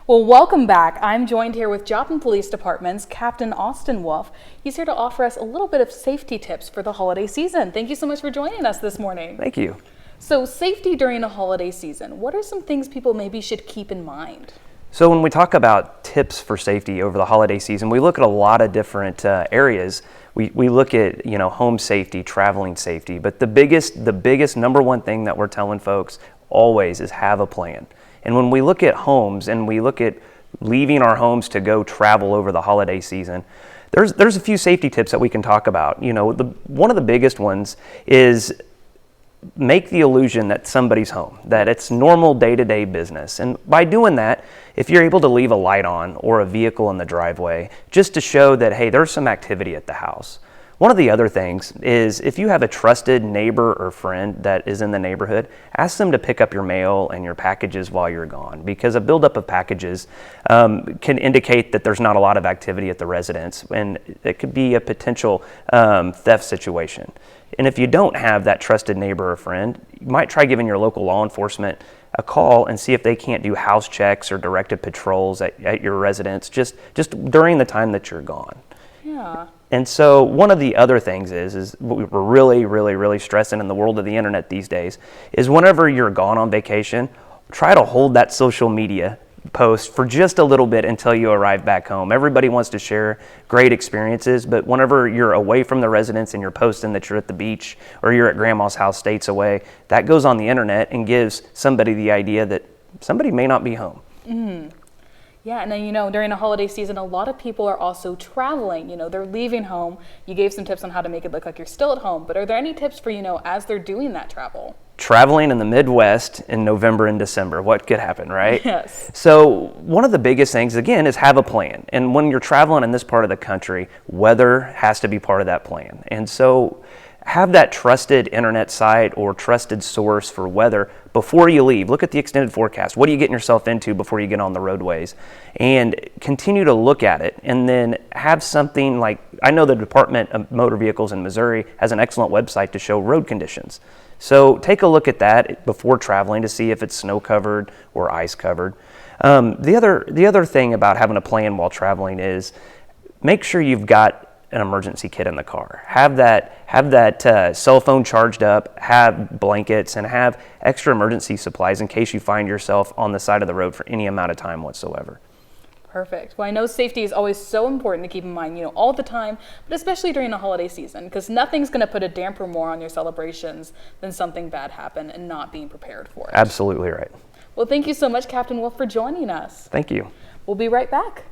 Well, welcome back. I'm joined here with Joplin Police Department's Captain Austin Wolf. He's here to offer us a little bit of safety tips for the holiday season. Thank you so much for joining us this morning. Thank you. So, safety during a holiday season, what are some things people maybe should keep in mind? So when we talk about tips for safety over the holiday season, we look at a lot of different areas. We look at, home safety, traveling safety, but the biggest number one thing that we're telling folks always is have a plan. And when we look at homes and we look at leaving our homes to go travel over the holiday season, there's a few safety tips that we can talk about. One of the biggest ones is make the illusion that somebody's home, that it's normal day-to-day business. And by doing that, if you're able to leave a light on or a vehicle in the driveway, just to show that, hey, there's some activity at the house. One of the other things is if you have a trusted neighbor or friend that is in the neighborhood, ask them to pick up your mail and your packages while you're gone, because a buildup of packages can indicate that there's not a lot of activity at the residence, and it could be a potential theft situation. And if you don't have that trusted neighbor or friend, you might try giving your local law enforcement a call and see if they can't do house checks or directed patrols at your residence just during the time that you're gone. Yeah. And so one of the other things is what we're really stressing in the world of the internet these days is whenever you're gone on vacation, try to hold that social media post for just a little bit until you arrive back home. Everybody wants to share great experiences, but whenever you're away from the residence and you're posting that you're at the beach or you're at grandma's house states away, that goes on the internet and gives somebody the idea that somebody may not be home. Mm-hmm. Yeah, and then, during the holiday season, a lot of people are also traveling. They're leaving home. You gave some tips on how to make it look like you're still at home, but are there any tips for, as they're doing that travel? Traveling in the Midwest in November and December, what could happen, right? Yes. So one of the biggest things, again, is have a plan. And when you're traveling in this part of the country, weather has to be part of that plan. And so have that trusted internet site or trusted source for weather before you leave. Look at the extended forecast. What are you getting yourself into before you get on the roadways? And continue to look at it, and then have something like, I know the Department of Motor Vehicles in Missouri has an excellent website to show road conditions. So take a look at that before traveling to see if it's snow covered or ice covered. The other thing about having a plan while traveling is make sure you've got an emergency kit in the car. Have that cell phone charged up, have blankets, and have extra emergency supplies in case you find yourself on the side of the road for any amount of time whatsoever. Perfect. Well, I know safety is always so important to keep in mind, all the time, but especially during the holiday season, because nothing's going to put a damper more on your celebrations than something bad happen and not being prepared for it. Absolutely right. Well, thank you so much, Captain Wolf, for joining us. Thank you. We'll be right back.